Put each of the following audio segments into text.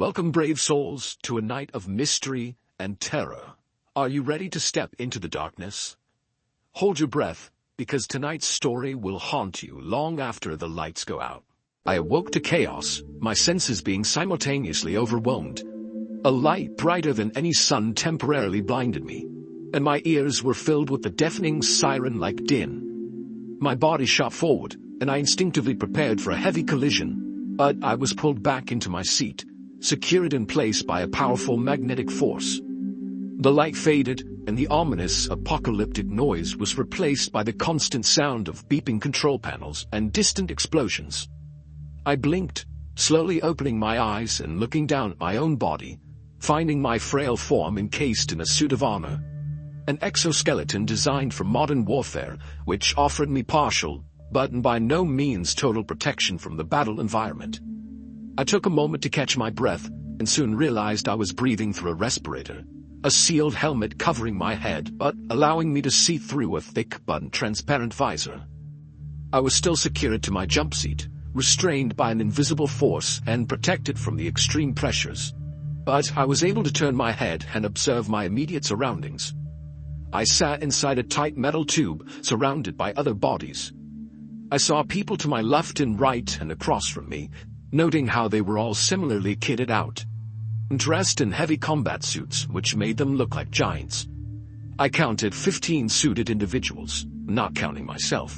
Welcome, brave souls, to a night of mystery and terror. Are you ready to step into the darkness? Hold your breath, because tonight's story will haunt you long after the lights go out. I awoke to chaos, my senses being simultaneously overwhelmed. A light brighter than any sun temporarily blinded me, and my ears were filled with the deafening siren-like din. My body shot forward, and I instinctively prepared for a heavy collision, but I was pulled back into my seat, secured in place by a powerful magnetic force. The light faded, and the ominous apocalyptic noise was replaced by the constant sound of beeping control panels and distant explosions. I blinked, slowly opening my eyes and looking down at my own body, finding my frail form encased in a suit of armor, an exoskeleton designed for modern warfare, which offered me partial, but by no means total protection from the battle environment. I took a moment to catch my breath, and soon realized I was breathing through a respirator, a sealed helmet covering my head but allowing me to see through a thick but transparent visor. I was still secured to my jump seat, restrained by an invisible force and protected from the extreme pressures. But I was able to turn my head and observe my immediate surroundings. I sat inside a tight metal tube, surrounded by other bodies. I saw people to my left and right and across from me, noting how they were all similarly kitted out, dressed in heavy combat suits which made them look like giants. I counted 15 suited individuals, not counting myself.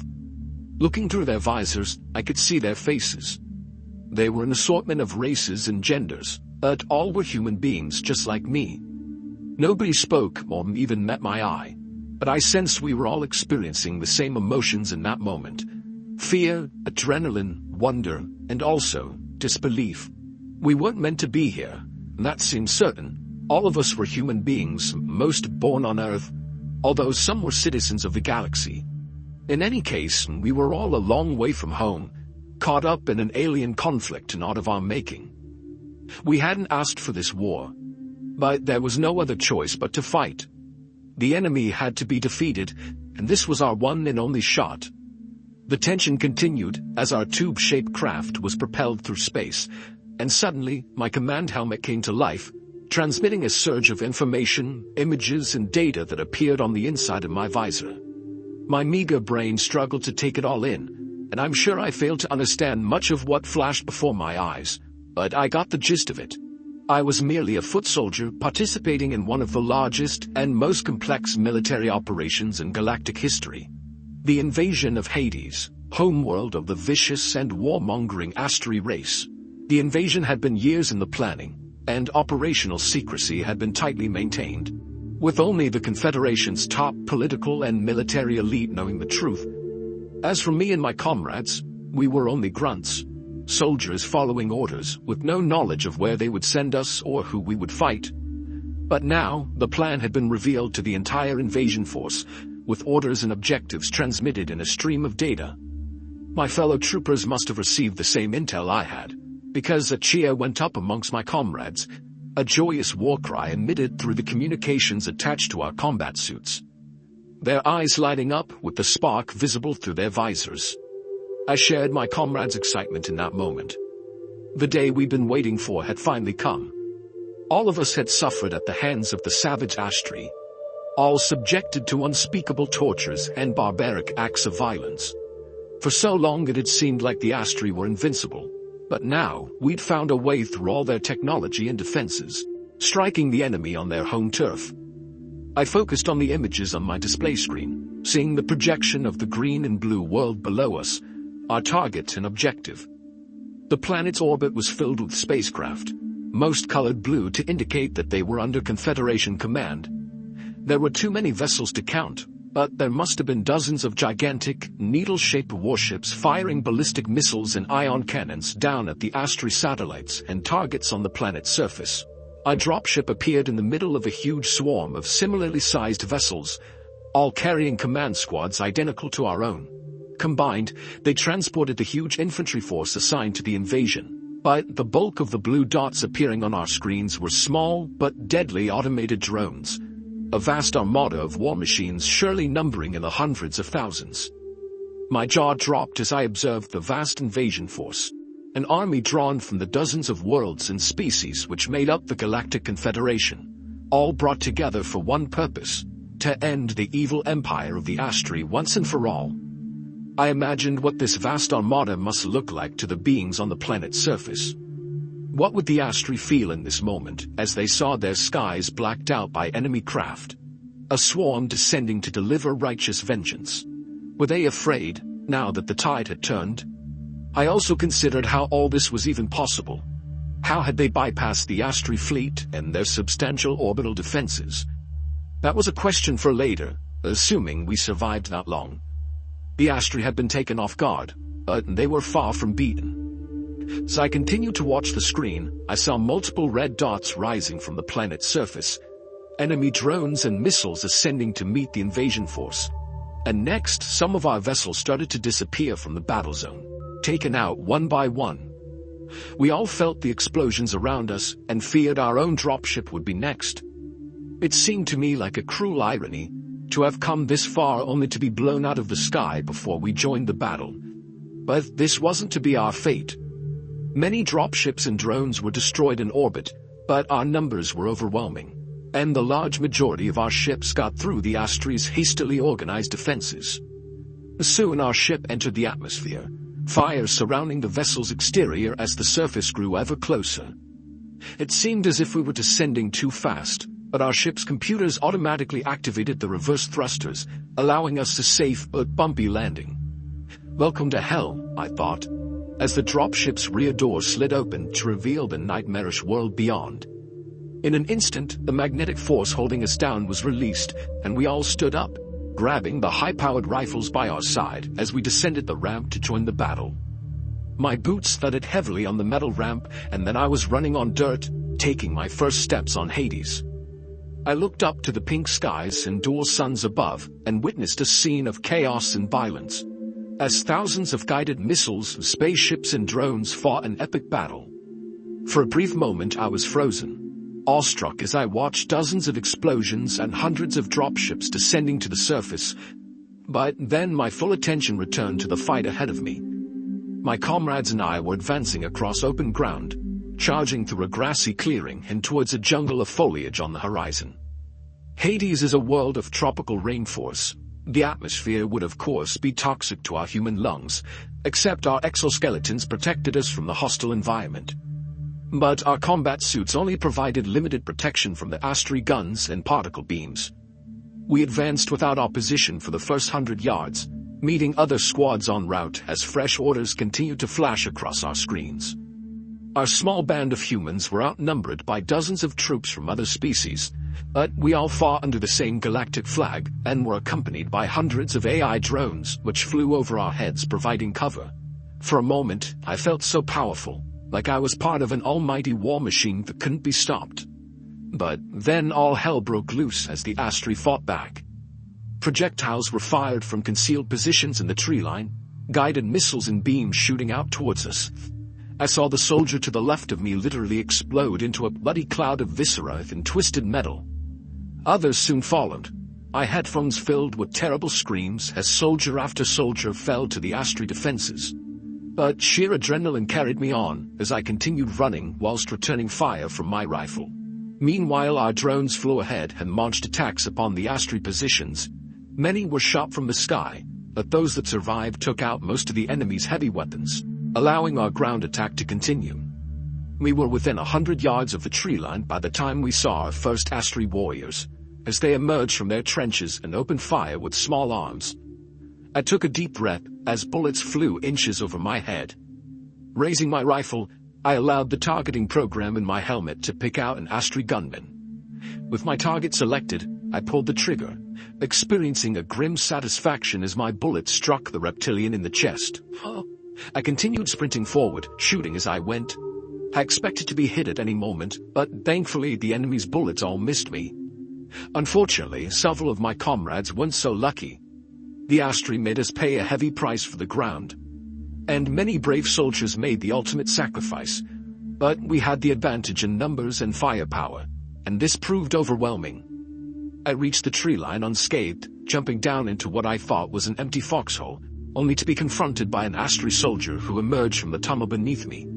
Looking through their visors, I could see their faces. They were an assortment of races and genders, but all were human beings just like me. Nobody spoke or even met my eye, but I sensed we were all experiencing the same emotions in that moment: fear, adrenaline, wonder, and also disbelief. We weren't meant to be here, and that seemed certain. All of us were human beings, most born on Earth, although some were citizens of the galaxy. In any case, we were all a long way from home, caught up in an alien conflict not of our making. We hadn't asked for this war, but there was no other choice but to fight. The enemy had to be defeated, and this was our one and only shot. The tension continued as our tube-shaped craft was propelled through space, and suddenly my command helmet came to life, transmitting a surge of information, images, and data that appeared on the inside of my visor. My meager brain struggled to take it all in, and I'm sure I failed to understand much of what flashed before my eyes, but I got the gist of it. I was merely a foot soldier participating in one of the largest and most complex military operations in galactic history. The invasion of Hades, homeworld of the vicious and warmongering Astri race. The invasion had been years in the planning, and operational secrecy had been tightly maintained, with only the Confederation's top political and military elite knowing the truth. As for me and my comrades, we were only grunts, soldiers following orders with no knowledge of where they would send us or who we would fight. But now, the plan had been revealed to the entire invasion force, with orders and objectives transmitted in a stream of data. My fellow troopers must have received the same intel I had, because a cheer went up amongst my comrades, a joyous war cry emitted through the communications attached to our combat suits, their eyes lighting up with the spark visible through their visors. I shared my comrades' excitement in that moment. The day we'd been waiting for had finally come. All of us had suffered at the hands of the savage Astri, all subjected to unspeakable tortures and barbaric acts of violence. For so long it had seemed like the Astri were invincible, but now we'd found a way through all their technology and defenses, striking the enemy on their home turf. I focused on the images on my display screen, seeing the projection of the green and blue world below us, our target and objective. The planet's orbit was filled with spacecraft, most colored blue to indicate that they were under Confederation command. There were too many vessels to count, but there must have been dozens of gigantic, needle-shaped warships firing ballistic missiles and ion cannons down at the Astri satellites and targets on the planet's surface. A dropship appeared in the middle of a huge swarm of similarly sized vessels, all carrying command squads identical to our own. Combined, they transported the huge infantry force assigned to the invasion, but the bulk of the blue dots appearing on our screens were small but deadly automated drones, a vast armada of war machines surely numbering in the hundreds of thousands. My jaw dropped as I observed the vast invasion force. an army drawn from the dozens of worlds and species which made up the Galactic Confederation, all brought together for one purpose: to end the evil empire of the Astri once and for all. I imagined what this vast armada must look like to the beings on the planet's surface. What would the Astri feel in this moment as they saw their skies blacked out by enemy craft? A swarm descending to deliver righteous vengeance. Were they afraid, now that the tide had turned? I also considered how all this was even possible. How had they bypassed the Astri fleet and their substantial orbital defenses? That was a question for later, assuming we survived that long. The Astri had been taken off guard, but they were far from beaten. As I continued to watch the screen, I saw multiple red dots rising from the planet's surface, enemy drones and missiles ascending to meet the invasion force. And next, some of our vessels started to disappear from the battle zone, taken out one by one. We all felt the explosions around us and feared our own dropship would be next. It seemed to me like a cruel irony to have come this far only to be blown out of the sky before we joined the battle. But this wasn't to be our fate. Many dropships and drones were destroyed in orbit, but our numbers were overwhelming, and the large majority of our ships got through the Astri's hastily organized defenses. Soon our ship entered the atmosphere, fire surrounding the vessel's exterior as the surface grew ever closer. It seemed as if we were descending too fast, but our ship's computers automatically activated the reverse thrusters, allowing us a safe but bumpy landing. Welcome to hell, I thought, as the dropship's rear door slid open to reveal the nightmarish world beyond. In an instant, the magnetic force holding us down was released, and we all stood up, grabbing the high-powered rifles by our side as we descended the ramp to join the battle. My boots thudded heavily on the metal ramp, and then I was running on dirt, taking my first steps on Hades. I looked up to the pink skies and dual suns above and witnessed a scene of chaos and violence, as thousands of guided missiles, spaceships and drones fought an epic battle. For a brief moment I was frozen, awestruck as I watched dozens of explosions and hundreds of dropships descending to the surface. But then my full attention returned to the fight ahead of me. My comrades and I were advancing across open ground, charging through a grassy clearing and towards a jungle of foliage on the horizon. Hades is a world of tropical rainforests. The atmosphere would of course be toxic to our human lungs, except our exoskeletons protected us from the hostile environment. But our combat suits only provided limited protection from the Astri guns and particle beams. We advanced without opposition for the first 100 yards, meeting other squads en route as fresh orders continued to flash across our screens. Our small band of humans were outnumbered by dozens of troops from other species, but we all fought under the same galactic flag and were accompanied by hundreds of AI drones which flew over our heads providing cover. For a moment, I felt so powerful, like I was part of an almighty war machine that couldn't be stopped. But then all hell broke loose as the Astri fought back. Projectiles were fired from concealed positions in the tree line, guided missiles and beams shooting out towards us. I saw the soldier to the left of me literally explode into a bloody cloud of viscera and twisted metal. Others soon followed. My headphones filled with terrible screams as soldier after soldier fell to the Astri defenses. But sheer adrenaline carried me on as I continued running whilst returning fire from my rifle. Meanwhile, our drones flew ahead and launched attacks upon the Astri positions. Many were shot from the sky, but those that survived took out most of the enemy's heavy weapons, allowing our ground attack to continue. We were within 100 yards of the tree line by the time we saw our first Astri warriors, as they emerged from their trenches and opened fire with small arms. I took a deep breath as bullets flew inches over my head. Raising my rifle, I allowed the targeting program in my helmet to pick out an Astri gunman. With my target selected, I pulled the trigger, experiencing a grim satisfaction as my bullet struck the reptilian in the chest. I continued sprinting forward, shooting as I went. I expected to be hit at any moment, but thankfully the enemy's bullets all missed me. Unfortunately, several of my comrades weren't so lucky. The Astri made us pay a heavy price for the ground, and many brave soldiers made the ultimate sacrifice. But we had the advantage in numbers and firepower, and this proved overwhelming. I reached the tree line unscathed, jumping down into what I thought was an empty foxhole, only to be confronted by an Astri soldier who emerged from the tunnel beneath me.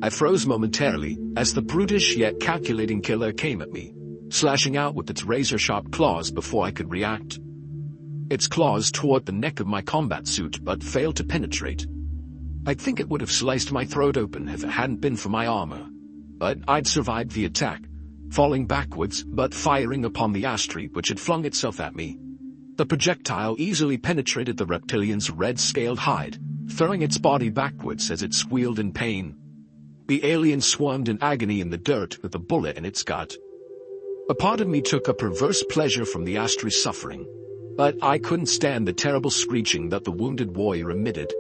I froze momentarily as the brutish yet calculating killer came at me, slashing out with its razor-sharp claws before I could react. Its claws tore at the neck of my combat suit but failed to penetrate. I think it would have sliced my throat open if it hadn't been for my armor. But I'd survived the attack, falling backwards but firing upon the Astri which had flung itself at me. The projectile easily penetrated the reptilian's red-scaled hide, throwing its body backwards as it squealed in pain. The alien squirmed in agony in the dirt with a bullet in its gut. A part of me took a perverse pleasure from the Astri's suffering, but I couldn't stand the terrible screeching that the wounded warrior emitted,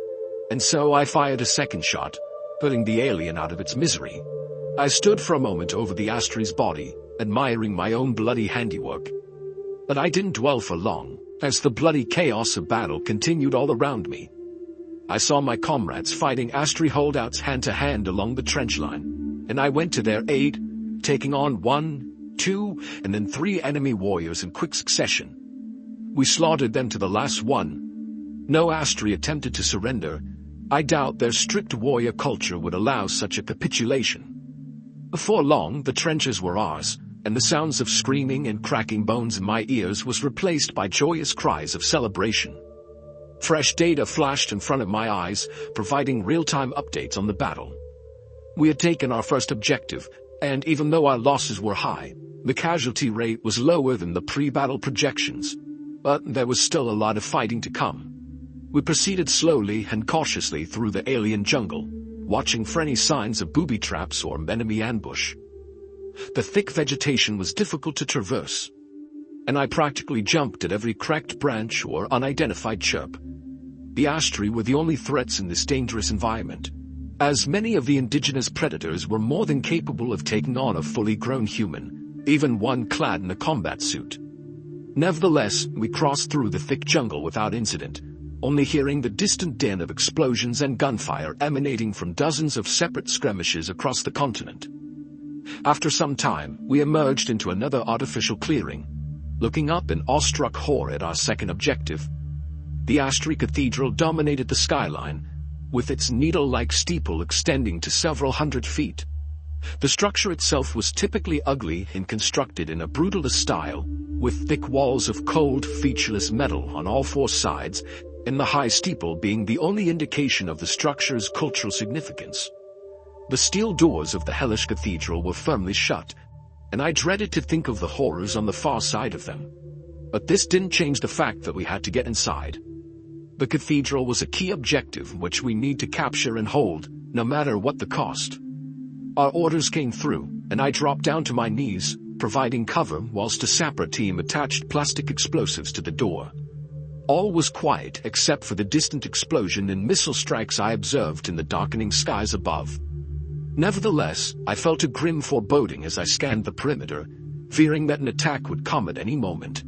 and so I fired a second shot, putting the alien out of its misery. I stood for a moment over the Astri's body, admiring my own bloody handiwork. But I didn't dwell for long, as the bloody chaos of battle continued all around me. I saw my comrades fighting Astri holdouts hand-to-hand along the trench line, and I went to their aid, taking on 1, 2, and then 3 enemy warriors in quick succession. We slaughtered them to the last one. No Astri attempted to surrender. I doubt their strict warrior culture would allow such a capitulation. Before long, the trenches were ours, and the sounds of screaming and cracking bones in my ears was replaced by joyous cries of celebration. Fresh data flashed in front of my eyes, providing real-time updates on the battle. We had taken our first objective, and even though our losses were high, the casualty rate was lower than the pre-battle projections. But there was still a lot of fighting to come. We proceeded slowly and cautiously through the alien jungle, watching for any signs of booby traps or enemy ambush. The thick vegetation was difficult to traverse, and I practically jumped at every cracked branch or unidentified chirp. The Astri were the only threats in this dangerous environment, as many of the indigenous predators were more than capable of taking on a fully grown human, even one clad in a combat suit. Nevertheless, we crossed through the thick jungle without incident, only hearing the distant din of explosions and gunfire emanating from dozens of separate skirmishes across the continent. After some time, we emerged into another artificial clearing, looking up in awestruck horror at our second objective. The Astri Cathedral dominated the skyline, with its needle-like steeple extending to several hundred feet. The structure itself was typically ugly and constructed in a brutalist style, with thick walls of cold, featureless metal on all 4 sides, and the high steeple being the only indication of the structure's cultural significance. The steel doors of the hellish cathedral were firmly shut, and I dreaded to think of the horrors on the far side of them. But this didn't change the fact that we had to get inside. The cathedral was a key objective which we need to capture and hold, no matter what the cost. Our orders came through, and I dropped down to my knees, providing cover whilst a sapper team attached plastic explosives to the door. All was quiet except for the distant explosion and missile strikes I observed in the darkening skies above. Nevertheless, I felt a grim foreboding as I scanned the perimeter, fearing that an attack would come at any moment.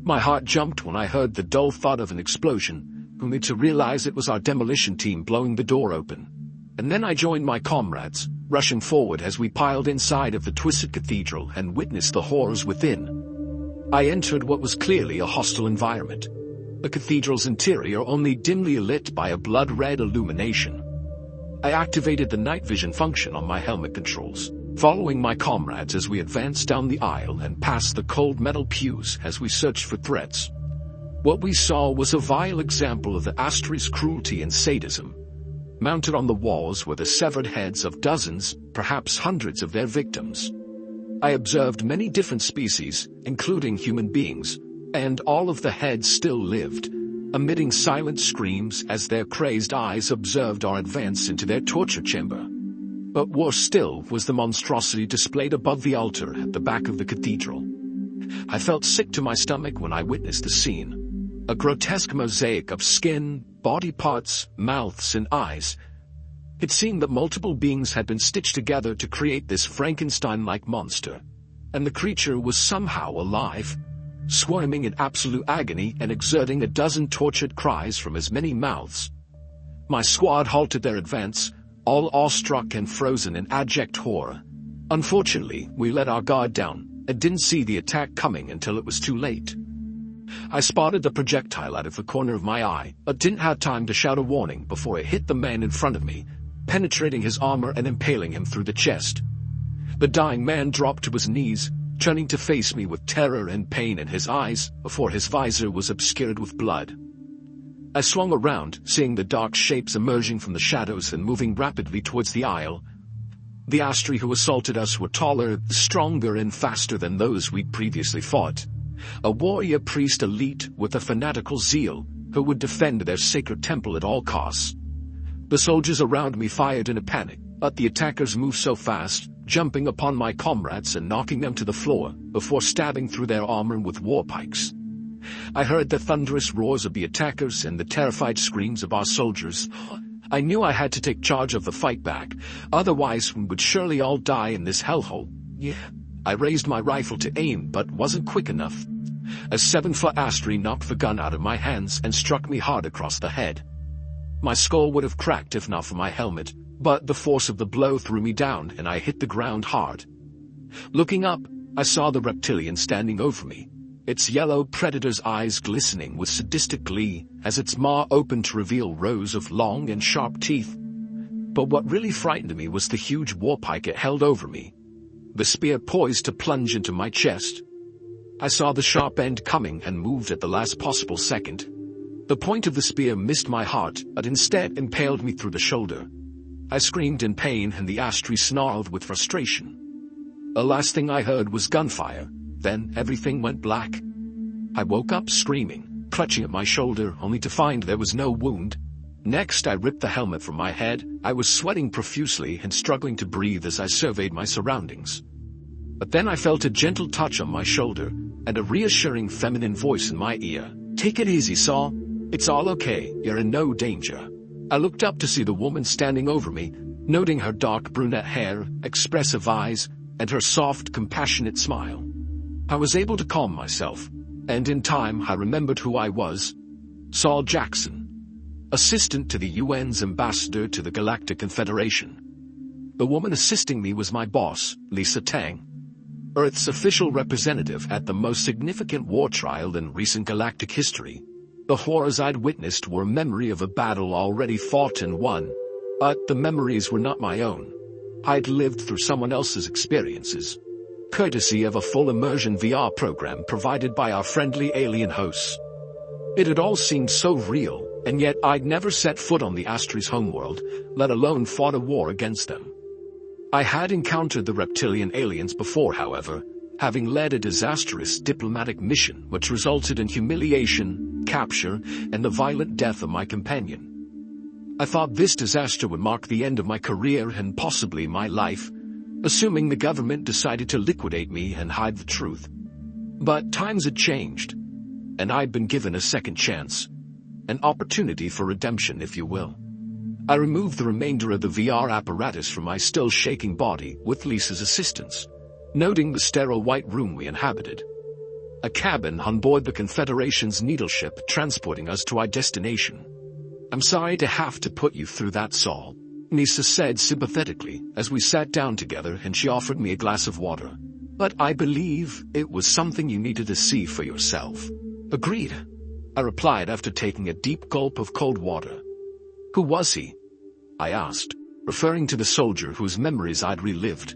My heart jumped when I heard the dull thud of an explosion, only to realize it was our demolition team blowing the door open. And then I joined my comrades, rushing forward as we piled inside of the twisted cathedral and witnessed the horrors within. I entered what was clearly a hostile environment. The cathedral's interior only dimly lit by a blood-red illumination. I activated the night vision function on my helmet controls, following my comrades as we advanced down the aisle and past the cold metal pews as we searched for threats. What we saw was a vile example of the Astri's cruelty and sadism. Mounted on the walls were the severed heads of dozens, perhaps hundreds of their victims. I observed many different species, including human beings, and all of the heads still lived, emitting silent screams as their crazed eyes observed our advance into their torture chamber. But worse still was the monstrosity displayed above the altar at the back of the cathedral. I felt sick to my stomach when I witnessed the scene. A grotesque mosaic of skin, body parts, mouths, and eyes. It seemed that multiple beings had been stitched together to create this Frankenstein-like monster, and the creature was somehow alive, squirming in absolute agony and exerting a dozen tortured cries from as many mouths. My squad halted their advance, all awestruck and frozen in abject horror. Unfortunately, we let our guard down and didn't see the attack coming until it was too late. I spotted the projectile out of the corner of my eye, but didn't have time to shout a warning before it hit the man in front of me, penetrating his armor and impaling him through the chest. The dying man dropped to his knees, turning to face me with terror and pain in his eyes before his visor was obscured with blood. I swung around, seeing the dark shapes emerging from the shadows and moving rapidly towards the aisle. The Astri who assaulted us were taller, stronger, and faster than those we'd previously fought. A warrior priest elite with a fanatical zeal who would defend their sacred temple at all costs. The soldiers around me fired in a panic, but the attackers moved so fast, jumping upon my comrades and knocking them to the floor before stabbing through their armor with war pikes. I heard the thunderous roars of the attackers and the terrified screams of our soldiers. I knew I had to take charge of the fight back, otherwise we would surely all die in this hellhole. I raised my rifle to aim but wasn't quick enough. A 7-foot Astri knocked the gun out of my hands and struck me hard across the head. My skull would have cracked if not for my helmet, but the force of the blow threw me down and I hit the ground hard. Looking up, I saw the reptilian standing over me, its yellow predator's eyes glistening with sadistic glee as its maw opened to reveal rows of long and sharp teeth. But what really frightened me was the huge warpike it held over me, the spear poised to plunge into my chest. I saw the sharp end coming and moved at the last possible second. The point of the spear missed my heart, but instead impaled me through the shoulder. I screamed in pain and the Astri snarled with frustration. The last thing I heard was gunfire, then everything went black. I woke up screaming, clutching at my shoulder only to find there was no wound. Next I ripped the helmet from my head. I was sweating profusely and struggling to breathe as I surveyed my surroundings. But then I felt a gentle touch on my shoulder and a reassuring feminine voice in my ear. "Take it easy, Saul. It's all okay, you're in no danger." I looked up to see the woman standing over me, noting her dark brunette hair, expressive eyes, and her soft, compassionate smile. I was able to calm myself, and in time I remembered who I was. Saul Jackson, assistant to the UN's ambassador to the Galactic Confederation. The woman assisting me was my boss, Lisa Tang, Earth's official representative at the most significant war trial in recent galactic history. The horrors I'd witnessed were a memory of a battle already fought and won, but the memories were not my own. I'd lived through someone else's experiences, courtesy of a full immersion VR program provided by our friendly alien hosts. It had all seemed so real, and yet I'd never set foot on the Astri's homeworld, let alone fought a war against them. I had encountered the reptilian aliens before, however, having led a disastrous diplomatic mission which resulted in humiliation, capture, and the violent death of my companion. I thought this disaster would mark the end of my career and possibly my life, assuming the government decided to liquidate me and hide the truth. But times had changed, and I'd been given a second chance, an opportunity for redemption, if you will. I removed the remainder of the VR apparatus from my still shaking body with Lisa's assistance, noting the sterile white room we inhabited. A cabin on board the Confederation's needle ship transporting us to our destination. "I'm sorry to have to put you through that, Saul," Lisa said sympathetically as we sat down together and she offered me a glass of water. "But I believe it was something you needed to see for yourself." "Agreed," I replied after taking a deep gulp of cold water. "Who was he?" I asked, referring to the soldier whose memories I'd relived.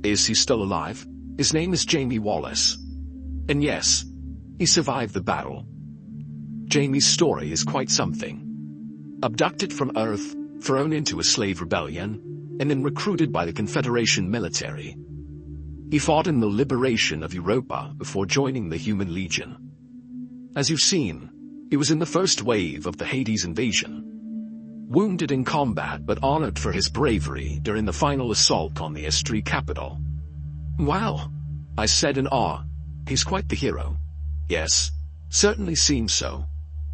"Is he still alive?" "His name is Jamie Wallace. And yes, he survived the battle." Jamie's story is quite something. Abducted from Earth, thrown into a slave rebellion, and then recruited by the Confederation military. He fought in the liberation of Europa before joining the Human Legion. As you've seen, he was in the first wave of the Hades invasion. Wounded in combat but honored for his bravery during the final assault on the Astri capital. "Wow," I said in awe. "He's quite the hero." "Yes, certainly seems so,"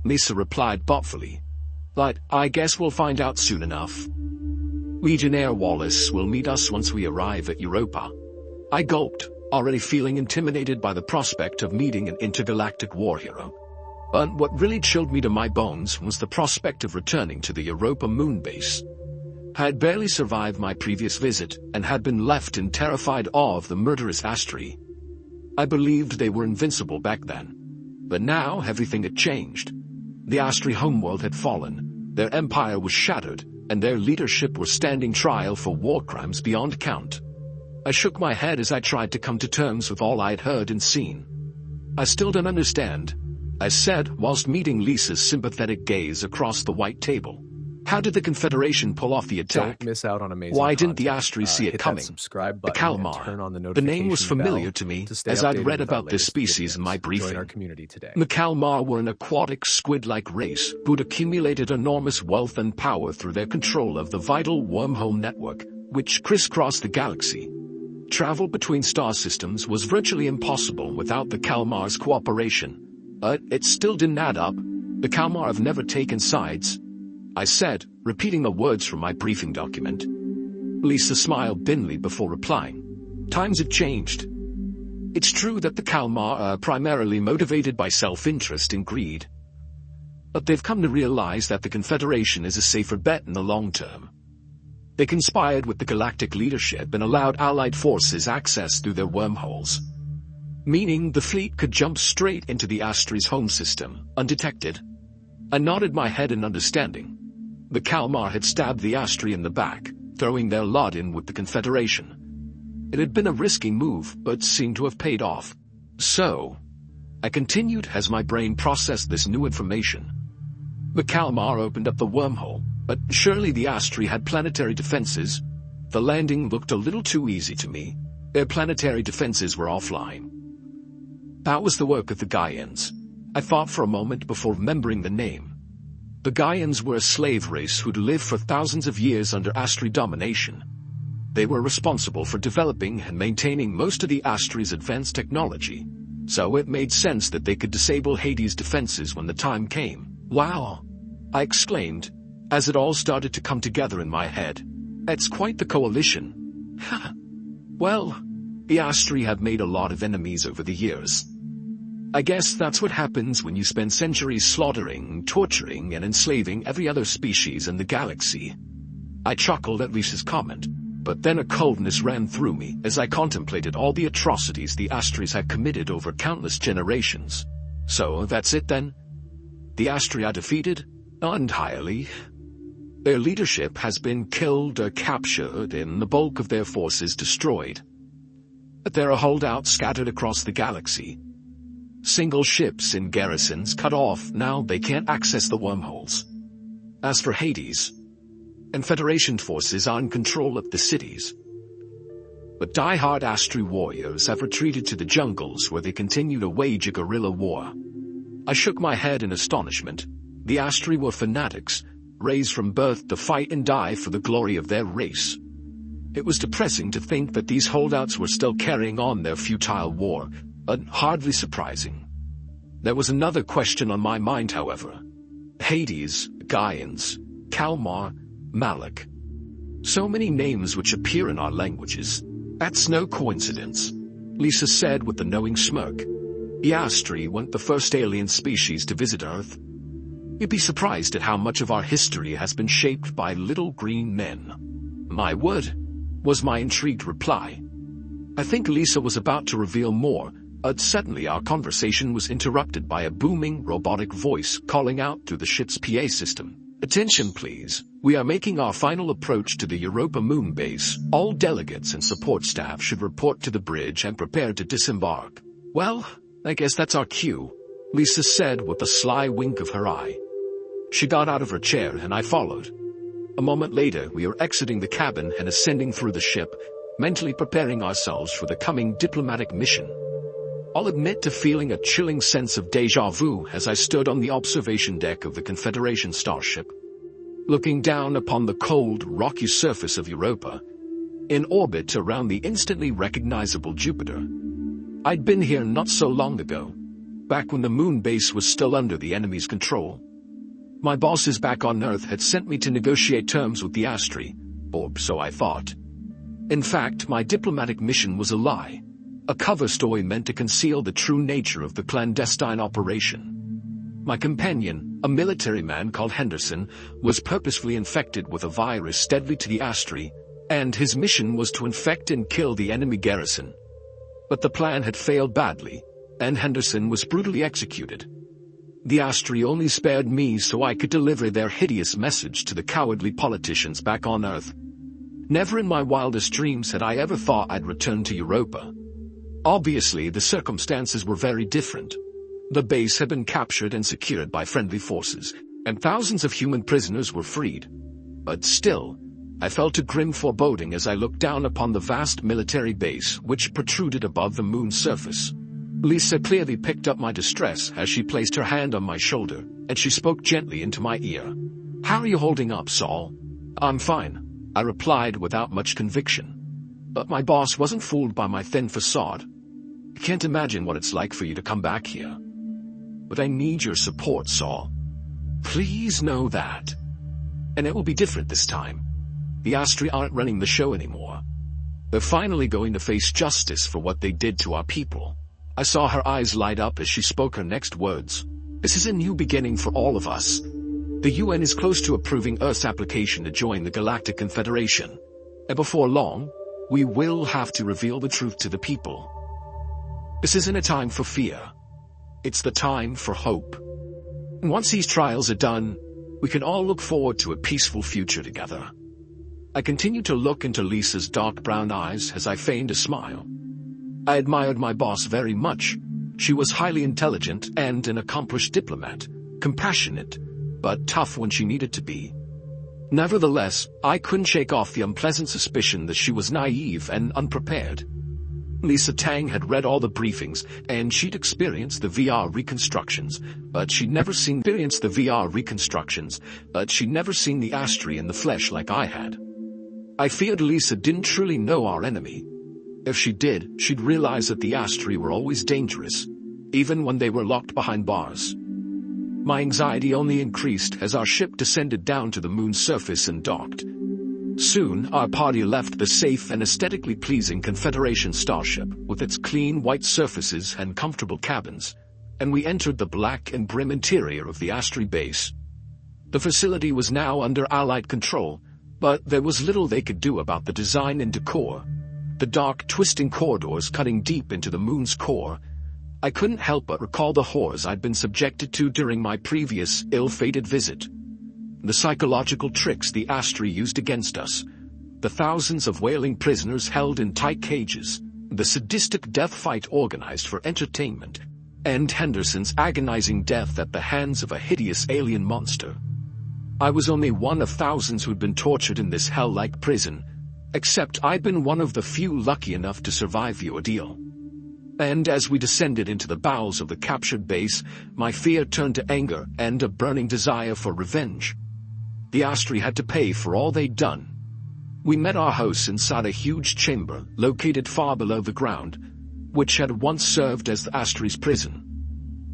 Lisa replied thoughtfully. "But I guess we'll find out soon enough. Legionnaire Wallace will meet us once we arrive at Europa." I gulped, already feeling intimidated by the prospect of meeting an intergalactic war hero. But what really chilled me to my bones was the prospect of returning to the Europa moon base. I had barely survived my previous visit and had been left in terrified awe of the murderous Astri. I believed they were invincible back then. But now everything had changed. The Astri homeworld had fallen, their empire was shattered, and their leadership were standing trial for war crimes beyond count. I shook my head as I tried to come to terms with all I had heard and seen. I still don't understand, I said whilst meeting Lisa's sympathetic gaze across the white table. How did the Confederation pull off the attack? Don't miss out on amazing Why didn't the content. Astri see it Hit that coming? subscribe The button and turn Kalmar. on the The name was notification familiar bell to me, to stay as I'd updated read with our about this latest species in videos. my Join briefing. our community today. The Kalmar were an aquatic squid-like race who'd accumulated enormous wealth and power through their control of the vital wormhole network, which crisscrossed the galaxy. Travel between star systems was virtually impossible without the Kalmar's cooperation. But it still didn't add up. The Kalmar have never taken sides, I said, repeating the words from my briefing document. Lisa smiled thinly before replying. Times have changed. It's true that the Kalmar are primarily motivated by self-interest and greed. But they've come to realize that the Confederation is a safer bet in the long term. They conspired with the galactic leadership and allowed Allied forces access through their wormholes, meaning the fleet could jump straight into the Astri's home system, undetected. I nodded my head in understanding. The Kalmar had stabbed the Astri in the back, throwing their lot in with the Confederation. It had been a risky move, but seemed to have paid off. So, I continued as my brain processed this new information. The Kalmar opened up the wormhole, but surely the Astri had planetary defenses. The landing looked a little too easy to me. Their planetary defenses were offline. That was the work of the Gaians. I thought for a moment before remembering the name. The Gaians were a slave race who'd lived for thousands of years under Astri domination. They were responsible for developing and maintaining most of the Astri's advanced technology, so it made sense that they could disable Hades' defenses when the time came. Wow! I exclaimed, as it all started to come together in my head. That's quite the coalition. Well, the Astri have made a lot of enemies over the years. I guess that's what happens when you spend centuries slaughtering, torturing, and enslaving every other species in the galaxy. I chuckled at Lisa's comment, but then a coldness ran through me as I contemplated all the atrocities the Astris had committed over countless generations. So that's it then? The Astri are defeated? Not entirely. Their leadership has been killed or captured and the bulk of their forces destroyed. But there are holdouts scattered across the galaxy. Single ships in garrisons cut off, now they can't access the wormholes. As for Hades, and Federation forces are in control of the cities. But die-hard Astri warriors have retreated to the jungles where they continue to wage a guerrilla war. I shook my head in astonishment. The Astri were fanatics, raised from birth to fight and die for the glory of their race. It was depressing to think that these holdouts were still carrying on their futile war, but hardly surprising. There was another question on my mind, however. Hades, Gaians, Kalmar, Malak. So many names which appear in our languages. That's no coincidence, Lisa said with a knowing smirk. The Astri weren't the first alien species to visit Earth. You'd be surprised at how much of our history has been shaped by little green men. My word, was my intrigued reply. I think Lisa was about to reveal more, but suddenly our conversation was interrupted by a booming robotic voice calling out through the ship's PA system. Attention please, we are making our final approach to the Europa moon base. All delegates and support staff should report to the bridge and prepare to disembark. Well, I guess that's our cue, Lisa said with a sly wink of her eye. She got out of her chair and I followed. A moment later, we were exiting the cabin and ascending through the ship, mentally preparing ourselves for the coming diplomatic mission. I'll admit to feeling a chilling sense of déjà vu as I stood on the observation deck of the Confederation starship, looking down upon the cold, rocky surface of Europa, in orbit around the instantly recognizable Jupiter. I'd been here not so long ago, back when the moon base was still under the enemy's control. My bosses back on Earth had sent me to negotiate terms with the Astri, or so I thought. In fact, my diplomatic mission was a lie, a cover story meant to conceal the true nature of the clandestine operation. My companion, a military man called Henderson, was purposefully infected with a virus deadly to the Astri, and his mission was to infect and kill the enemy garrison. But the plan had failed badly, and Henderson was brutally executed. The Astri only spared me so I could deliver their hideous message to the cowardly politicians back on Earth. Never in my wildest dreams had I ever thought I'd return to Europa. Obviously, the circumstances were very different. The base had been captured and secured by friendly forces, and thousands of human prisoners were freed. But still, I felt a grim foreboding as I looked down upon the vast military base which protruded above the moon's surface. Lisa clearly picked up my distress as she placed her hand on my shoulder, and she spoke gently into my ear. "How are you holding up, Saul?" "I'm fine," I replied without much conviction. But my boss wasn't fooled by my thin facade. "I can't imagine what it's like for you to come back here. But I need your support, Saul. Please know that. And it will be different this time. The Astri aren't running the show anymore. They're finally going to face justice for what they did to our people." I saw her eyes light up as she spoke her next words. "This is a new beginning for all of us. The UN is close to approving Earth's application to join the Galactic Confederation. And before long, we will have to reveal the truth to the people. This isn't a time for fear. It's the time for hope. And once these trials are done, we can all look forward to a peaceful future together." I continued to look into Lisa's dark brown eyes as I feigned a smile. I admired my boss very much. She was highly intelligent and an accomplished diplomat, compassionate, but tough when she needed to be. Nevertheless, I couldn't shake off the unpleasant suspicion that she was naive and unprepared. Lisa Tang had read all the briefings, and she'd experienced the VR reconstructions, but she'd never seen the Astri in the flesh like I had. I feared Lisa didn't truly know our enemy. If she did, she'd realize that the Astri were always dangerous, even when they were locked behind bars. My anxiety only increased as our ship descended down to the moon's surface and docked. Soon, our party left the safe and aesthetically pleasing Confederation starship with its clean white surfaces and comfortable cabins, and we entered the black and grim interior of the Astri base. The facility was now under Allied control, but there was little they could do about the design and decor. The dark, twisting corridors cutting deep into the moon's core. I couldn't help but recall the horrors I'd been subjected to during my previous, ill-fated visit. The psychological tricks the Astri used against us. The thousands of wailing prisoners held in tight cages. The sadistic death fight organized for entertainment. And Henderson's agonizing death at the hands of a hideous alien monster. I was only one of thousands who'd been tortured in this hell-like prison. Except I'd been one of the few lucky enough to survive the ordeal. And as we descended into the bowels of the captured base, my fear turned to anger and a burning desire for revenge. The Astri had to pay for all they'd done. We met our hosts inside a huge chamber located far below the ground, which had once served as the Astri's prison.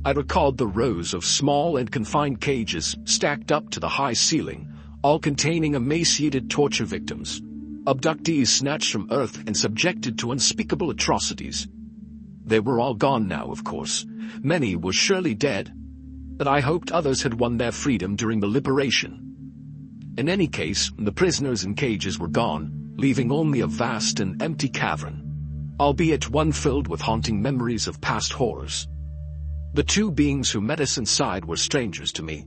I recalled the rows of small and confined cages stacked up to the high ceiling, all containing emaciated torture victims. Abductees snatched from Earth and subjected to unspeakable atrocities. They were all gone now, of course. Many were surely dead, but I hoped others had won their freedom during the liberation. In any case, the prisoners in cages were gone, leaving only a vast and empty cavern, albeit one filled with haunting memories of past horrors. The two beings who met us inside were strangers to me,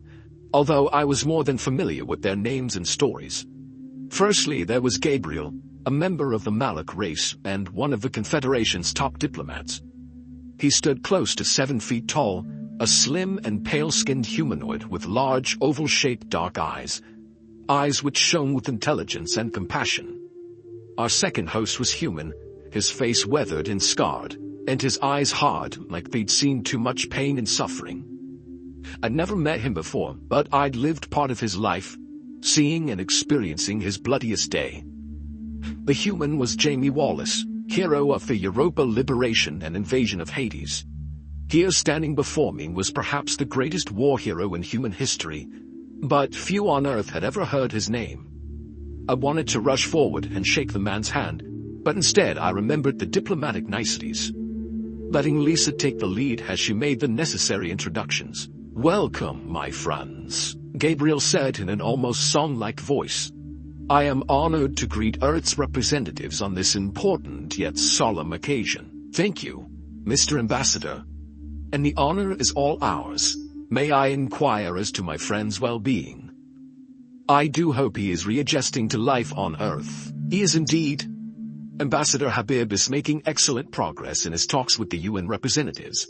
although I was more than familiar with their names and stories. Firstly, there was Gabriel, a member of the Malak race and one of the Confederation's top diplomats. He stood close to 7 feet tall, a slim and pale-skinned humanoid with large, oval-shaped dark eyes which shone with intelligence and compassion. Our second host was human, his face weathered and scarred, and his eyes hard, like they'd seen too much pain and suffering. I'd never met him before, but I'd lived part of his life, seeing and experiencing his bloodiest day. The human was Jamie Wallace, hero of the Europa liberation and invasion of Hades. Here standing before me was perhaps the greatest war hero in human history, but few on Earth had ever heard his name. I wanted to rush forward and shake the man's hand, but instead I remembered the diplomatic niceties. Letting Lisa take the lead as she made the necessary introductions. "Welcome, my friends," Gabriel said in an almost song-like voice. "I am honored to greet Earth's representatives on this important yet solemn occasion." "Thank you, Mr. Ambassador," and the honor is all ours. May I inquire as to my friend's well-being? I do hope he is readjusting to life on Earth. He is indeed. Ambassador Habib is making excellent progress in his talks with the UN representatives.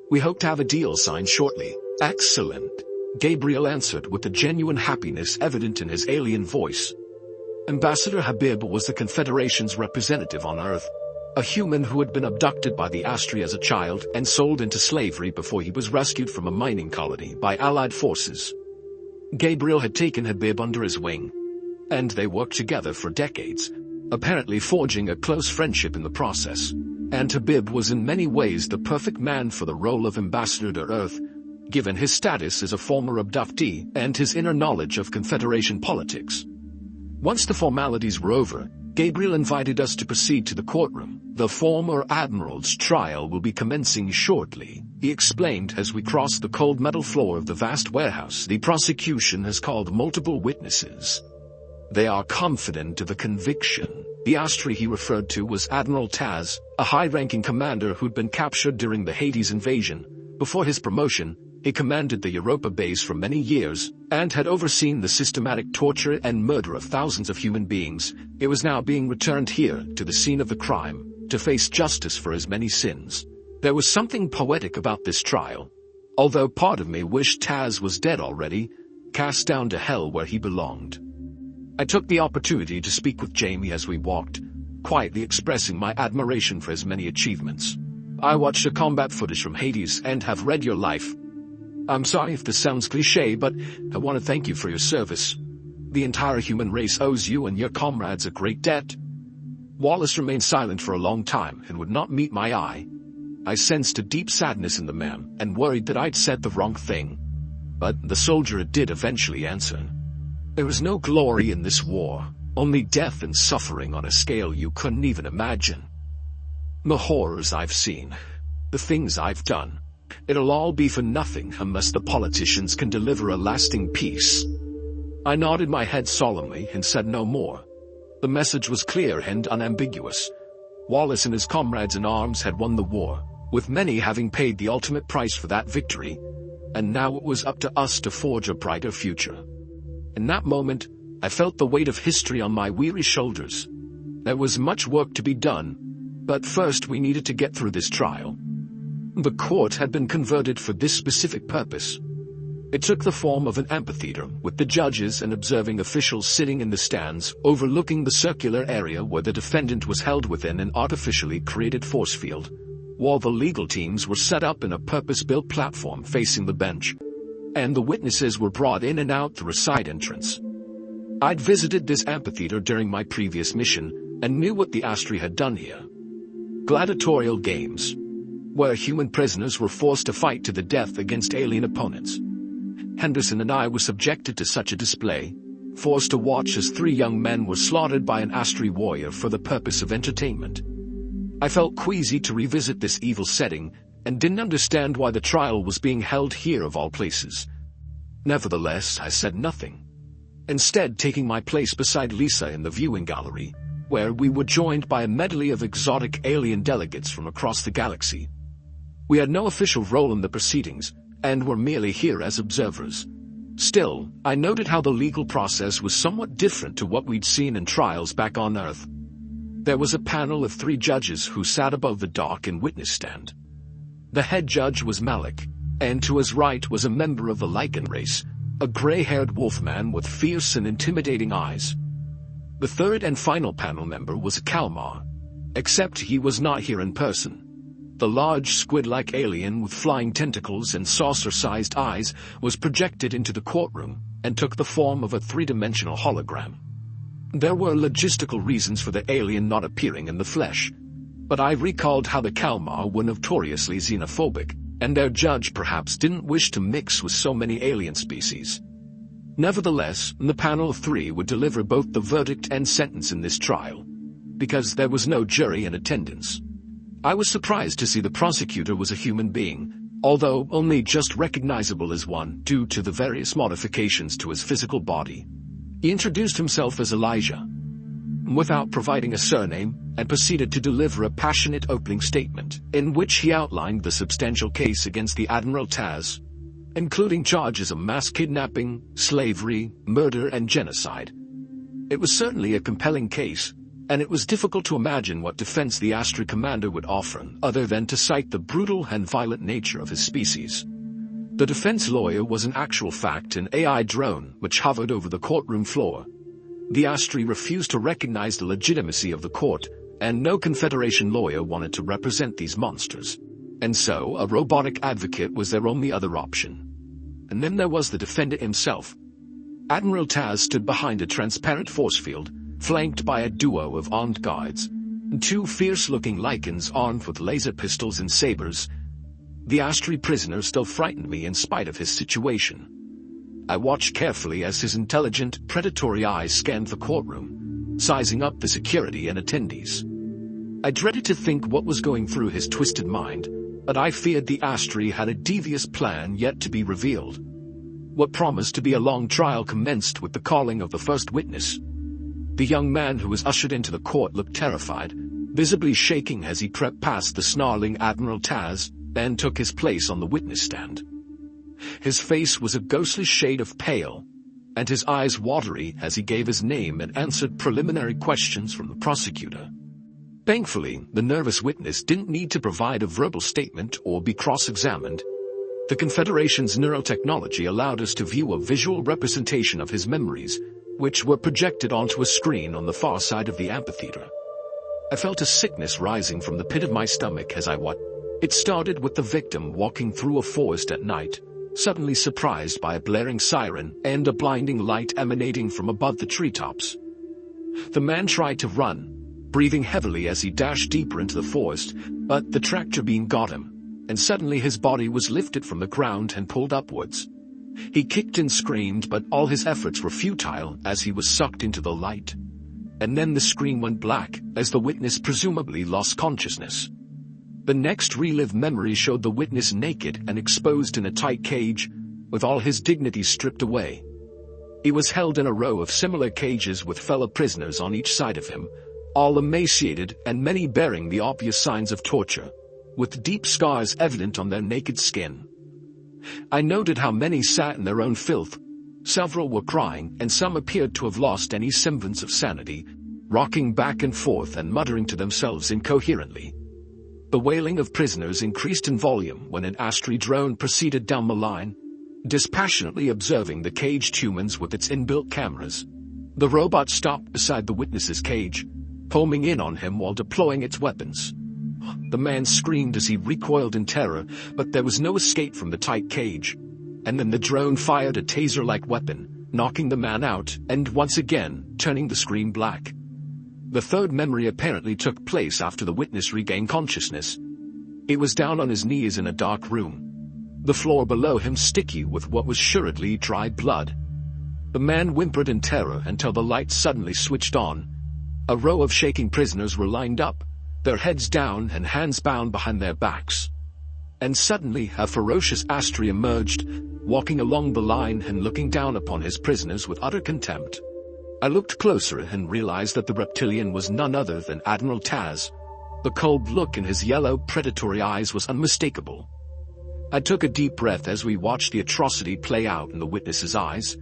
We hope to have a deal signed shortly. Excellent, Gabriel answered with the genuine happiness evident in his alien voice. Ambassador Habib was the Confederation's representative on Earth, a human who had been abducted by the Astri as a child and sold into slavery before he was rescued from a mining colony by Allied forces. Gabriel had taken Habib under his wing, and they worked together for decades, apparently forging a close friendship in the process. And Habib was in many ways the perfect man for the role of ambassador to Earth, given his status as a former abductee and his inner knowledge of Confederation politics. Once the formalities were over, Gabriel invited us to proceed to the courtroom. The former admiral's trial will be commencing shortly, he explained as we crossed the cold metal floor of the vast warehouse. The prosecution has called multiple witnesses. They are confident of a conviction. The Astri he referred to was Admiral Taz, a high-ranking commander who'd been captured during the Hades invasion. Before his promotion, he commanded the Europa base for many years, and had overseen the systematic torture and murder of thousands of human beings. He was now being returned here, to the scene of the crime, to face justice for his many sins. There was something poetic about this trial. Although part of me wished Taz was dead already, cast down to hell where he belonged. I took the opportunity to speak with Jamie as we walked, quietly expressing my admiration for his many achievements. I watched your combat footage from Hades and have read your life. I'm sorry if this sounds cliché, but I want to thank you for your service. The entire human race owes you and your comrades a great debt. Wallace remained silent for a long time and would not meet my eye. I sensed a deep sadness in the man and worried that I'd said the wrong thing. But the soldier did eventually answer. There was no glory in this war, only death and suffering on a scale you couldn't even imagine. The horrors I've seen, the things I've done, it'll all be for nothing unless the politicians can deliver a lasting peace. I nodded my head solemnly and said no more. The message was clear and unambiguous. Wallace and his comrades in arms had won the war, with many having paid the ultimate price for that victory, and now it was up to us to forge a brighter future. In that moment, I felt the weight of history on my weary shoulders. There was much work to be done, but first we needed to get through this trial. The court had been converted for this specific purpose. It took the form of an amphitheater, with the judges and observing officials sitting in the stands, overlooking the circular area where the defendant was held within an artificially created force field, while the legal teams were set up in a purpose-built platform facing the bench, and the witnesses were brought in and out through a side entrance. I'd visited this amphitheater during my previous mission, and knew what the Astri had done here. Gladiatorial games, where human prisoners were forced to fight to the death against alien opponents. Henderson and I were subjected to such a display, forced to watch as 3 young men were slaughtered by an Astri warrior for the purpose of entertainment. I felt queasy to revisit this evil setting, and didn't understand why the trial was being held here of all places. Nevertheless, I said nothing, instead taking my place beside Lisa in the viewing gallery, where we were joined by a medley of exotic alien delegates from across the galaxy. We had no official role in the proceedings, and were merely here as observers. Still, I noted how the legal process was somewhat different to what we'd seen in trials back on Earth. There was a panel of 3 judges who sat above the dock and witness stand. The head judge was Malik, and to his right was a member of the Lycan race, a gray-haired wolfman with fierce and intimidating eyes. The third and final panel member was a Kalmar, except he was not here in person. The large squid-like alien with flying tentacles and saucer-sized eyes was projected into the courtroom and took the form of a 3-dimensional hologram. There were logistical reasons for the alien not appearing in the flesh, but I recalled how the Kalmar were notoriously xenophobic, and their judge perhaps didn't wish to mix with so many alien species. Nevertheless, the panel of 3 would deliver both the verdict and sentence in this trial, because there was no jury in attendance. I was surprised to see the prosecutor was a human being, although only just recognizable as one due to the various modifications to his physical body. He introduced himself as Elijah. without providing a surname, and proceeded to deliver a passionate opening statement, in which he outlined the substantial case against the Admiral Taz, including charges of mass kidnapping, slavery, murder, and genocide. It was certainly a compelling case, and it was difficult to imagine what defense the Astri commander would offer, other than to cite the brutal and violent nature of his species. The defense lawyer was in actual fact an AI drone which hovered over the courtroom floor. The Astri refused to recognize the legitimacy of the court, and no Confederation lawyer wanted to represent these monsters. And so, a robotic advocate was their only other option. And then there was the defendant himself. Admiral Taz stood behind a transparent force field, flanked by a duo of armed guards, and two fierce-looking Lycans armed with laser pistols and sabers. The Astri prisoner still frightened me in spite of his situation. I watched carefully as his intelligent, predatory eyes scanned the courtroom, sizing up the security and attendees. I dreaded to think what was going through his twisted mind, but I feared the Astri had a devious plan yet to be revealed. What promised to be a long trial commenced with the calling of the first witness. The young man who was ushered into the court looked terrified, visibly shaking as he crept past the snarling Admiral Taz and took his place on the witness stand. His face was a ghostly shade of pale, and his eyes watery as he gave his name and answered preliminary questions from the prosecutor. Thankfully, the nervous witness didn't need to provide a verbal statement or be cross-examined. The Confederation's neurotechnology allowed us to view a visual representation of his memories, which were projected onto a screen on the far side of the amphitheater. I felt a sickness rising from the pit of my stomach as I watched. It started with the victim walking through a forest at night, suddenly surprised by a blaring siren and a blinding light emanating from above the treetops. The man tried to run, breathing heavily as he dashed deeper into the forest, but the tractor beam got him, and suddenly his body was lifted from the ground and pulled upwards. He kicked and screamed, but all his efforts were futile as he was sucked into the light. And then the screen went black, as the witness presumably lost consciousness. The next relived memory showed the witness naked and exposed in a tight cage, with all his dignity stripped away. He was held in a row of similar cages with fellow prisoners on each side of him, all emaciated and many bearing the obvious signs of torture, with deep scars evident on their naked skin. I noted how many sat in their own filth. Several were crying, and some appeared to have lost any semblance of sanity, rocking back and forth and muttering to themselves incoherently. The wailing of prisoners increased in volume when an Astri drone proceeded down the line, dispassionately observing the caged humans with its inbuilt cameras. The robot stopped beside the witness's cage, homing in on him while deploying its weapons. The man screamed as he recoiled in terror, but there was no escape from the tight cage. And then the drone fired a taser-like weapon, knocking the man out and once again turning the screen black. The third memory apparently took place after the witness regained consciousness. He was down on his knees in a dark room, the floor below him sticky with what was assuredly dried blood. The man whimpered in terror until the lights suddenly switched on. A row of shaking prisoners were lined up, their heads down and hands bound behind their backs. And suddenly a ferocious Astri emerged, walking along the line and looking down upon his prisoners with utter contempt. I looked closer and realized that the reptilian was none other than Admiral Taz. The cold look in his yellow, predatory eyes was unmistakable. I took a deep breath as we watched the atrocity play out in the witness's eyes.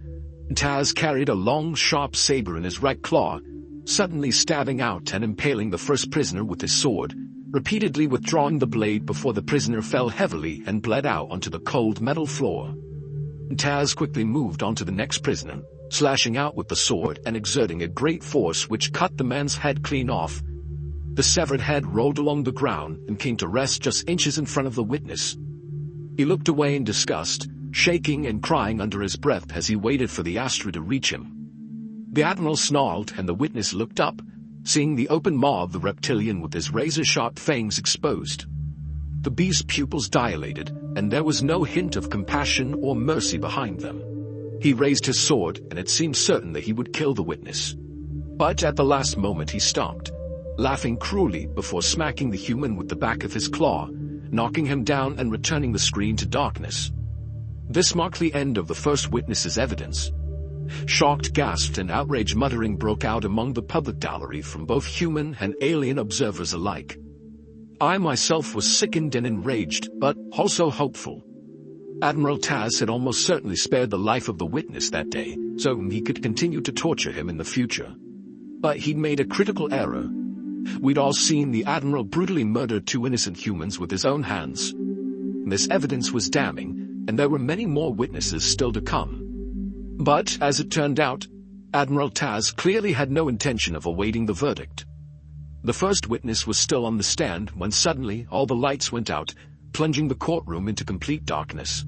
Taz carried a long, sharp saber in his right claw, suddenly stabbing out and impaling the first prisoner with his sword, repeatedly withdrawing the blade before the prisoner fell heavily and bled out onto the cold metal floor. Taz quickly moved on to the next prisoner, slashing out with the sword and exerting a great force which cut the man's head clean off. The severed head rolled along the ground and came to rest just inches in front of the witness. He looked away in disgust, shaking and crying under his breath as he waited for the Astri to reach him. The Admiral snarled and the witness looked up, seeing the open maw of the reptilian with his razor-sharp fangs exposed. The beast's pupils dilated, and there was no hint of compassion or mercy behind them. He raised his sword, and it seemed certain that he would kill the witness. But at the last moment he stopped, laughing cruelly before smacking the human with the back of his claw, knocking him down and returning the screen to darkness. This marked the end of the first witness's evidence. Shocked gasps and outraged muttering broke out among the public gallery from both human and alien observers alike. I myself was sickened and enraged, but also hopeful. Admiral Taz had almost certainly spared the life of the witness that day, so he could continue to torture him in the future. But he'd made a critical error. We'd all seen the Admiral brutally murder 2 innocent humans with his own hands. This evidence was damning, and there were many more witnesses still to come. But, as it turned out, Admiral Taz clearly had no intention of awaiting the verdict. The first witness was still on the stand when suddenly all the lights went out, plunging the courtroom into complete darkness.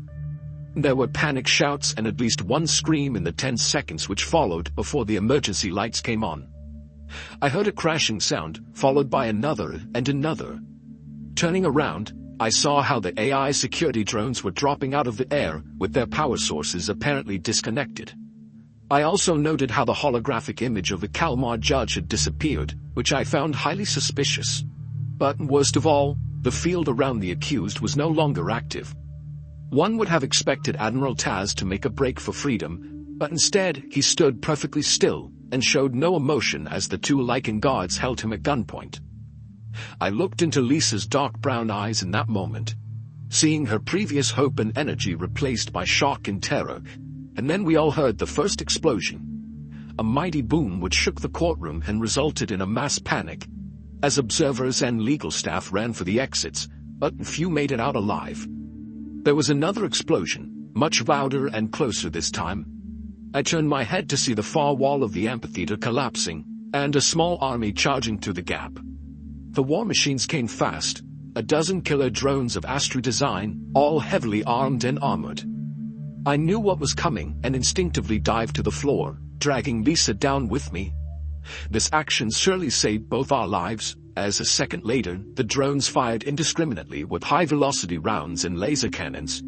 There were panic shouts and at least one scream in the 10 seconds which followed before the emergency lights came on. I heard a crashing sound, followed by another and another. Turning around, I saw how the AI security drones were dropping out of the air, with their power sources apparently disconnected. I also noted how the holographic image of the Kalmar judge had disappeared, which I found highly suspicious. But worst of all, the field around the accused was no longer active. One would have expected Admiral Taz to make a break for freedom, but instead he stood perfectly still and showed no emotion as the 2 Lycan guards held him at gunpoint. I looked into Lisa's dark brown eyes in that moment, seeing her previous hope and energy replaced by shock and terror, and then we all heard the first explosion. A mighty boom which shook the courtroom and resulted in a mass panic, as observers and legal staff ran for the exits, but few made it out alive. There was another explosion, much louder and closer this time. I turned my head to see the far wall of the amphitheater collapsing, and a small army charging through the gap. The war machines came fast, a dozen killer drones of Astro design, all heavily armed and armored. I knew what was coming and instinctively dived to the floor, dragging Lisa down with me. This action surely saved both our lives, as a second later, the drones fired indiscriminately with high-velocity rounds and laser cannons.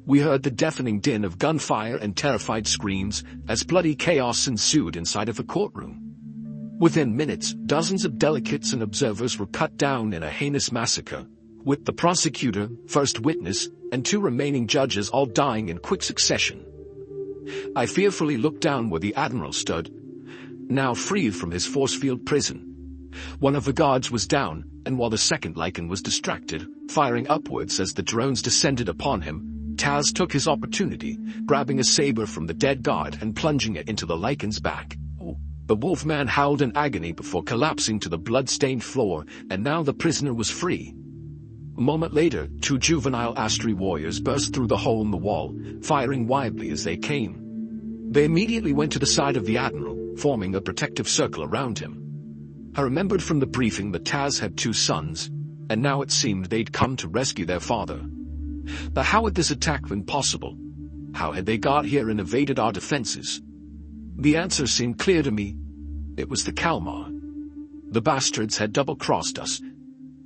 We heard the deafening din of gunfire and terrified screams as bloody chaos ensued inside of the courtroom. Within minutes, dozens of delegates and observers were cut down in a heinous massacre, with the prosecutor, first witness, and 2 remaining judges all dying in quick succession. I fearfully looked down where the Admiral stood, now freed from his force field prison. One of the guards was down, and while the second Lycan was distracted, firing upwards as the drones descended upon him, Taz took his opportunity, grabbing a saber from the dead guard and plunging it into the Lycan's back. The wolfman howled in agony before collapsing to the blood-stained floor, and now the prisoner was free. A moment later, 2 juvenile Astri warriors burst through the hole in the wall, firing wildly as they came. They immediately went to the side of the Admiral, forming a protective circle around him. I remembered from the briefing that Taz had 2 sons, and now it seemed they'd come to rescue their father. But how had this attack been possible? How had they got here and evaded our defenses? The answer seemed clear to me. It was the Kalmar. The bastards had double-crossed us,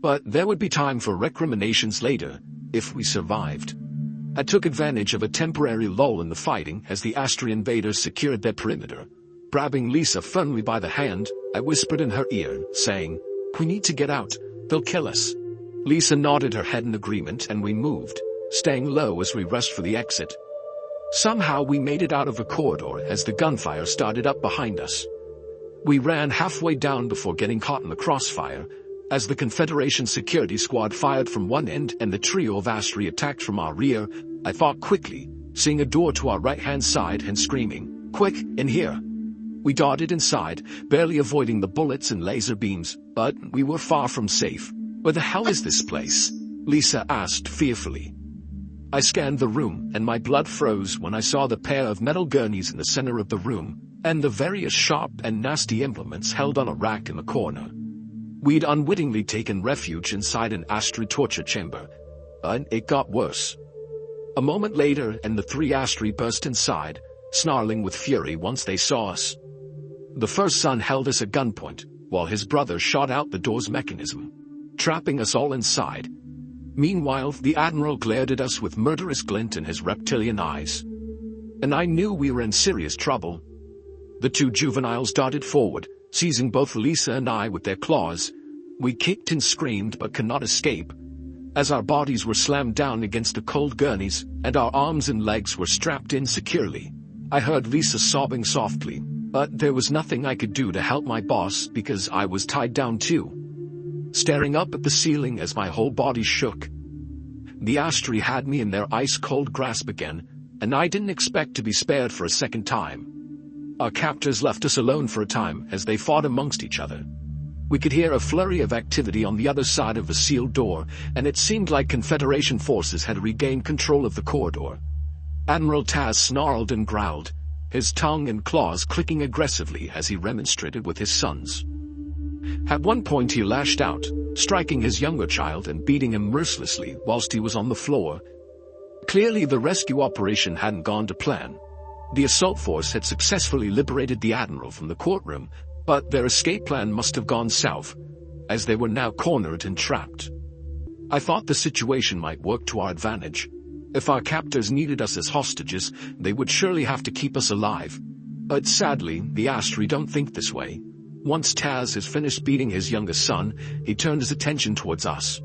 but there would be time for recriminations later, if we survived. I took advantage of a temporary lull in the fighting as the Astri invaders secured their perimeter. Grabbing Lisa firmly by the hand, I whispered in her ear, saying, "We need to get out. They'll kill us." Lisa nodded her head in agreement and we moved, staying low as we rushed for the exit. Somehow we made it out of a corridor as the gunfire started up behind us. We ran halfway down before getting caught in the crossfire, as the Confederation security squad fired from one end and the trio of Astri attacked from our rear. I thought quickly, seeing a door to our right-hand side and screaming, "Quick, in here!" We darted inside, barely avoiding the bullets and laser beams, but we were far from safe. "Where the hell is this place?" Lisa asked fearfully. I scanned the room, and my blood froze when I saw the pair of metal gurneys in the center of the room, and the various sharp and nasty implements held on a rack in the corner. We'd unwittingly taken refuge inside an Astri torture chamber, but it got worse. A moment later, and the 3 Astri burst inside, snarling with fury once they saw us. The first son held us at gunpoint, while his brother shot out the door's mechanism, trapping us all inside. Meanwhile, the Admiral glared at us with murderous glint in his reptilian eyes. And I knew we were in serious trouble. The 2 juveniles darted forward, seizing both Lisa and I with their claws. We kicked and screamed but could not escape, as our bodies were slammed down against the cold gurneys, and our arms and legs were strapped in securely. I heard Lisa sobbing softly, but there was nothing I could do to help my boss because I was tied down too. Staring up at the ceiling as my whole body shook. The Astri had me in their ice-cold grasp again, and I didn't expect to be spared for a second time. Our captors left us alone for a time as they fought amongst each other. We could hear a flurry of activity on the other side of the sealed door, and it seemed like Confederation forces had regained control of the corridor. Admiral Taz snarled and growled, his tongue and claws clicking aggressively as he remonstrated with his sons. At one point he lashed out, striking his younger child and beating him mercilessly whilst he was on the floor. Clearly the rescue operation hadn't gone to plan. The assault force had successfully liberated the Admiral from the courtroom, but their escape plan must have gone south, as they were now cornered and trapped. I thought the situation might work to our advantage. If our captors needed us as hostages, they would surely have to keep us alive. But sadly, the Astri don't think this way. Once Taz has finished beating his youngest son, he turned his attention towards us.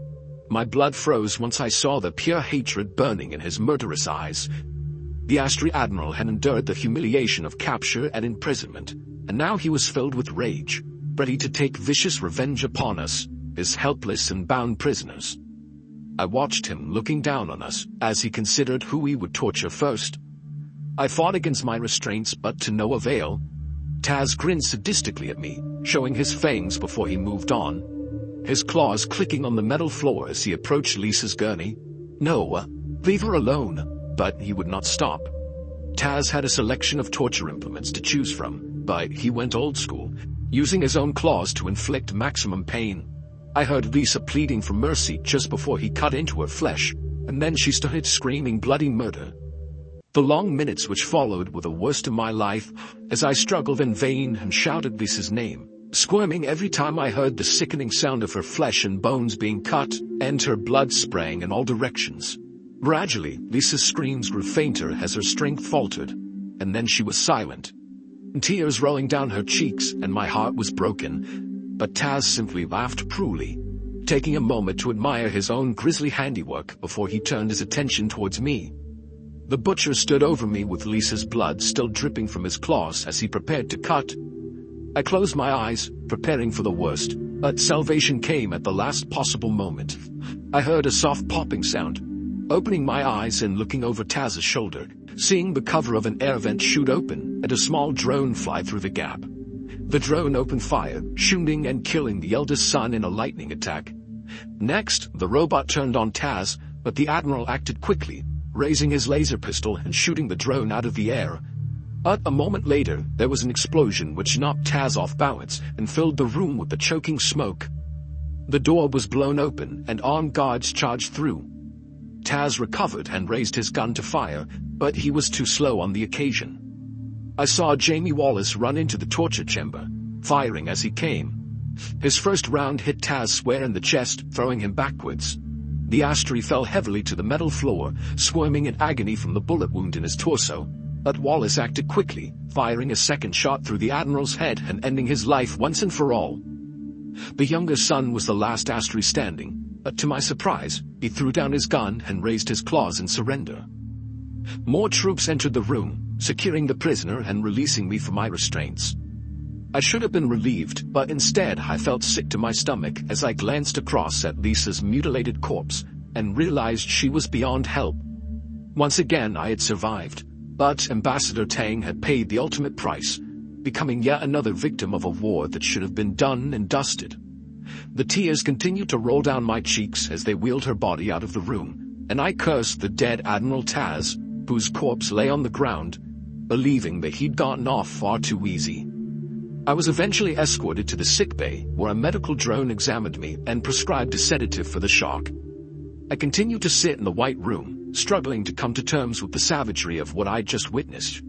My blood froze once I saw the pure hatred burning in his murderous eyes. The Astri Admiral had endured the humiliation of capture and imprisonment, and now he was filled with rage, ready to take vicious revenge upon us, his helpless and bound prisoners. I watched him looking down on us as he considered who he would torture first. I fought against my restraints, but to no avail. Taz grinned sadistically at me, showing his fangs before he moved on, his claws clicking on the metal floor as he approached Lisa's gurney. No, leave her alone, but he would not stop. Taz had a selection of torture implements to choose from, but he went old school, using his own claws to inflict maximum pain. I heard Lisa pleading for mercy just before he cut into her flesh, and then she started screaming bloody murder. The long minutes which followed were the worst of my life, as I struggled in vain and shouted Lisa's name, squirming every time I heard the sickening sound of her flesh and bones being cut, and her blood spraying in all directions. Gradually, Lisa's screams grew fainter as her strength faltered, and then she was silent. Tears rolling down her cheeks, and my heart was broken, but Taz simply laughed cruelly, taking a moment to admire his own grisly handiwork before he turned his attention towards me. The butcher stood over me with Lisa's blood still dripping from his claws as he prepared to cut. I closed my eyes, preparing for the worst, but salvation came at the last possible moment. I heard a soft popping sound. Opening my eyes and looking over Taz's shoulder, seeing the cover of an air vent shoot open and a small drone fly through the gap. The drone opened fire, shooting and killing the eldest son in a lightning attack. Next, the robot turned on Taz, but the Admiral acted quickly, raising his laser pistol and shooting the drone out of the air. But a moment later, there was an explosion which knocked Taz off balance and filled the room with the choking smoke. The door was blown open and armed guards charged through. Taz recovered and raised his gun to fire, but he was too slow on the occasion. I saw Jamie Wallace run into the torture chamber, firing as he came. His first round hit Taz square in the chest, throwing him backwards. The Astri fell heavily to the metal floor, squirming in agony from the bullet wound in his torso, but Wallace acted quickly, firing a second shot through the Admiral's head and ending his life once and for all. The younger son was the last Astri standing, but to my surprise, he threw down his gun and raised his claws in surrender. More troops entered the room, securing the prisoner and releasing me from my restraints. I should have been relieved, but instead I felt sick to my stomach as I glanced across at Lisa's mutilated corpse and realized she was beyond help. Once again I had survived, but Ambassador Tang had paid the ultimate price, becoming yet another victim of a war that should have been done and dusted. The tears continued to roll down my cheeks as they wheeled her body out of the room, and I cursed the dead Admiral Taz, whose corpse lay on the ground, believing that he'd gotten off far too easy. I was eventually escorted to the sickbay, where a medical drone examined me and prescribed a sedative for the shock. I continued to sit in the white room, struggling to come to terms with the savagery of what I'd just witnessed.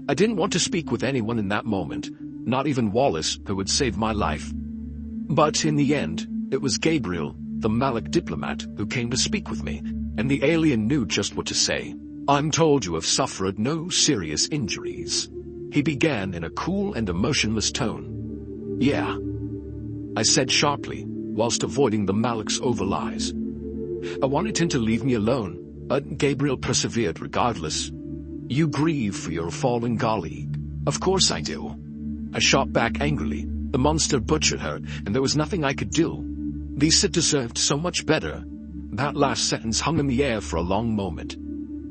I didn't want to speak with anyone in that moment, not even Wallace, who would save my life. But in the end, it was Gabriel, the Malik diplomat, who came to speak with me, and the alien knew just what to say. "I'm told you have suffered no serious injuries," he began in a cool and emotionless tone. "Yeah," I said sharply, whilst avoiding the Malik's oval eyes. I wanted him to leave me alone, but Gabriel persevered regardless. You grieve for your fallen colleague. Of course I do. I shot back angrily. The monster butchered her, and there was nothing I could do. Lisa deserved so much better. That last sentence hung in the air for a long moment.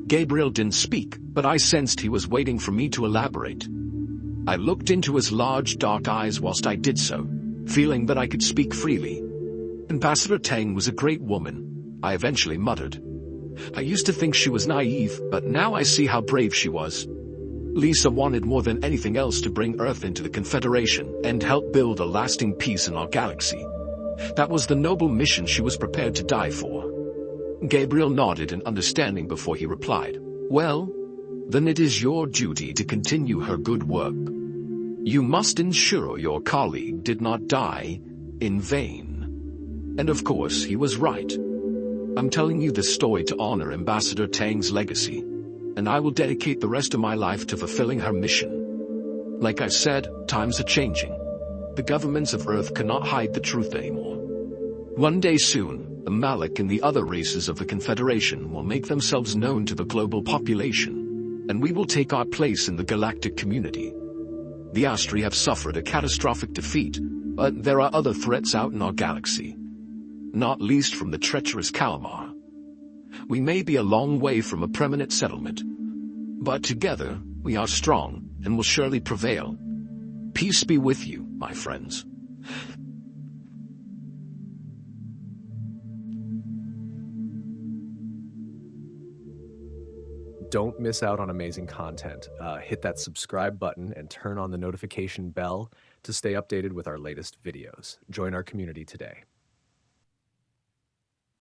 Gabriel didn't speak, but I sensed he was waiting for me to elaborate. I looked into his large dark eyes whilst I did so, feeling that I could speak freely. Ambassador Tang was a great woman, I eventually muttered. I used to think she was naive, but now I see how brave she was. Lisa wanted more than anything else to bring Earth into the Confederation and help build a lasting peace in our galaxy. That was the noble mission she was prepared to die for. Gabriel nodded in understanding before he replied, "Well, then it is your duty to continue her good work. You must ensure your colleague did not die in vain." And of course, he was right. I'm telling you this story to honor Ambassador Tang's legacy, and I will dedicate the rest of my life to fulfilling her mission. Like I said, times are changing. The governments of Earth cannot hide the truth anymore. One day soon, the Malik and the other races of the Confederation will make themselves known to the global population, and we will take our place in the galactic community. The Astri have suffered a catastrophic defeat, but there are other threats out in our galaxy, not least from the treacherous Calamar. We may be a long way from a permanent settlement, but together we are strong and will surely prevail. Peace be with you, my friends. Don't miss out on amazing content. Hit that subscribe button and turn on the notification bell to stay updated with our latest videos. Join our community today.